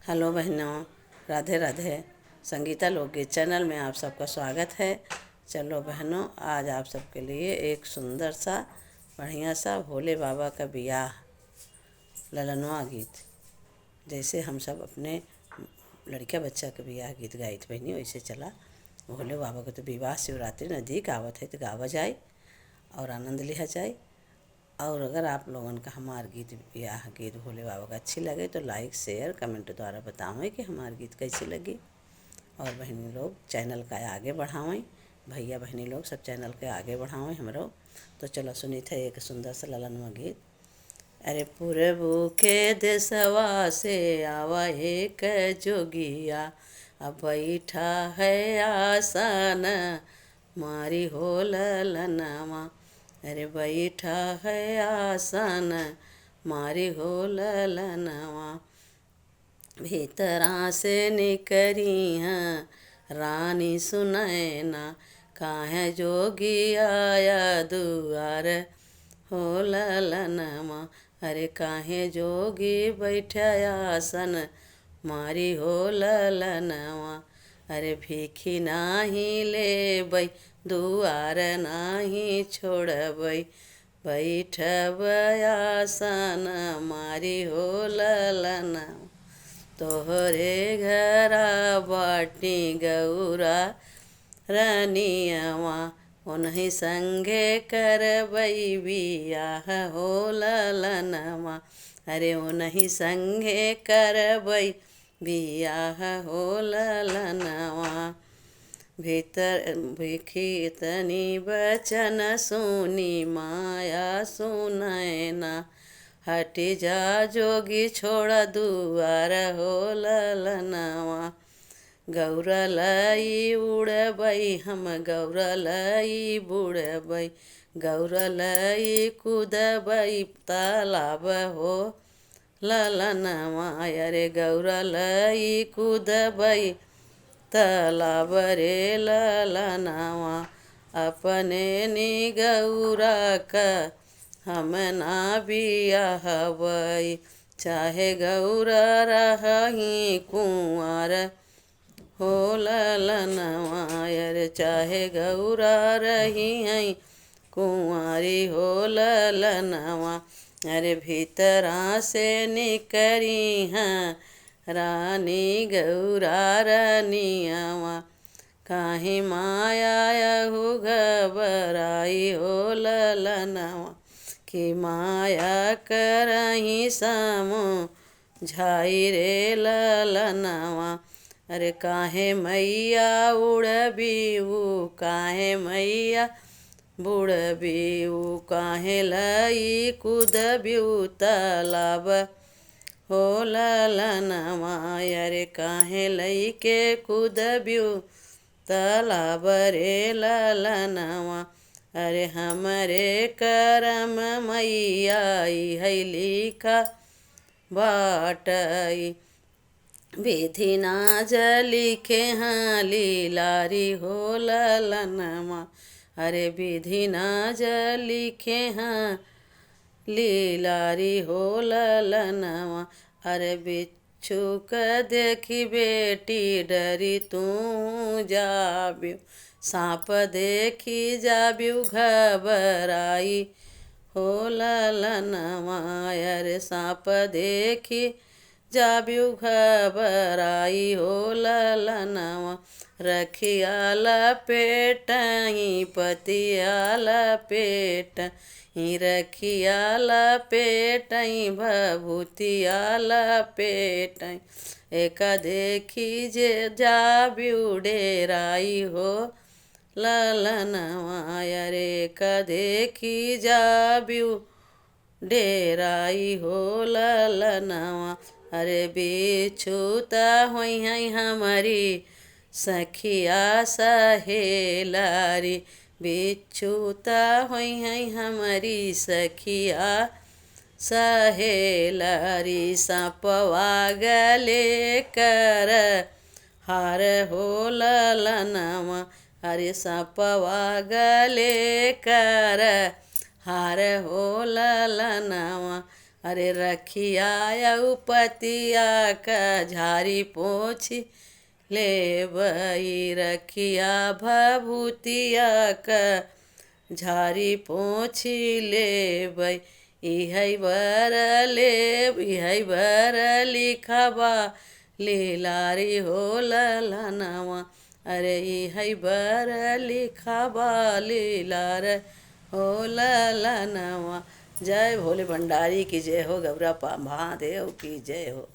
Hello बहनों, राधे राधे। संगीता लोकगीत channel में आप सबका स्वागत है। चलो बहनों, आज आप सबके लिए एक सुंदर सा बढ़िया सा भोले बाबा का बियाह ललनवा गीत, जैसे हम सब अपने लड़का बच्चा के बियाह गीत गाई थे बहनी, वैसे चला भोले बाबा को तो विवाह शिवरात्रि नज़दीक आवत है तो गावा जाए और आनंद लिया जाए। और अगर आप लोगन का हमार गीत बियाह गीत भोले बाबा का अच्छी लगे तो लाइक शेयर कमेंट द्वारा बतावें कि हमार गीत कैसी लगी। और बहनी लोग चैनल का आगे बढ़ावें, भैया बहनी लोग सब चैनल के आगे बढ़ावें हमरो। तो चलो सुनी थे एक सुंदर सा ललनवा गीत। अरे पूरबू के देशवा से आवा एक जोगिया, अब बैठा है आसन मारी हो ललनवा। अरे बैठा है आसन मारी हो ललनवा। भीतरा से निकरी हैं रानी सुनैना, काहे जोगी आया दुआर हो ललनवा। अरे काहे जोगी बैठा आसन मारी हो ललनवा। अरे भीखी नाही लेबै दुआर नाही छोड़बै, बैठब आसन मारी हो ललनवा। तोहरे घरा बाटी गौरा रनियवा, उन्हीं संगे करबै बियाह हो ललनवा। अरे उन्हीं संगे करबै बियाह हो ललनवा। भीतर भीखी तनी बचन सुनी माया सुनैना, हटी जा जोगी छोड़ दुआर हो ललनवा। गौरलई उड़बै हम गौरलई बुड़बै, गौरलई कूदबै तालाब हो ललनवा। अरे गौरलई कूदबै तालाब रे ललनवा। अपने नी गौरा का हम ना बियाहबै, चाहे गौरा रही कुंवर हो ललनवा। अरे चाहे गौरा रही हैं कुंवारी हो ललनवा। अरे भीतरा से निकरी हैं रानी गौरा रनियवा, काहे माया यहु घबराई हो ललनवा। कि माया करही झाई रे ललनवा। अरे काहे मैया उड़बीऊ, काहे मैया बुड़बीऊ, काहे लई कूदबीऊ तालाब हो ललनवा। अरे काहे लई के कूदबीऊ तालाब रे ललनवा। अरे हमरे करम मैया है लिखा बाटई, विधि ना लिखे हाँ लीलारी हो ललनवा। अरे विधि ना लिखे हाँ लीलारी हो ललनवा। अरे बिच्छू का देखी बेटी डरी तू जाब्यू, सांप देखी जाब्यू घबराई हो ललनवा। अरे सांप देखी जाब्यू घबराई हो ललनवा। रखिया लपेटही पतिया लपेट, रखिया लपेटई भभूतिया लपेटई। एक देखी जे जाब्यू डेराई हो ललनवा। अरे एक देखी जाब्यू डेराई हो ललनवा। अरे बिछुता होई हैं हमारी सखिया सहेलारी, बिछुता होई हैं हमारी सखिया सहेलारी। सांपवा गले कर हार हो ललनवा। अरे सांपवा गले कर हार हो ललनवा। अरे रखिया पतिया का झारी पोछी ले बई, रखिया भभूतिया का झारी पोछी ले बई। इहै बर ले इहै बर लिखबा लीलारी हो ललनवा। अरे इहै बर लिखबा लीलार हो ललनवा। जय भोले भंडारी की जय हो, गौरा महादेव की जय हो।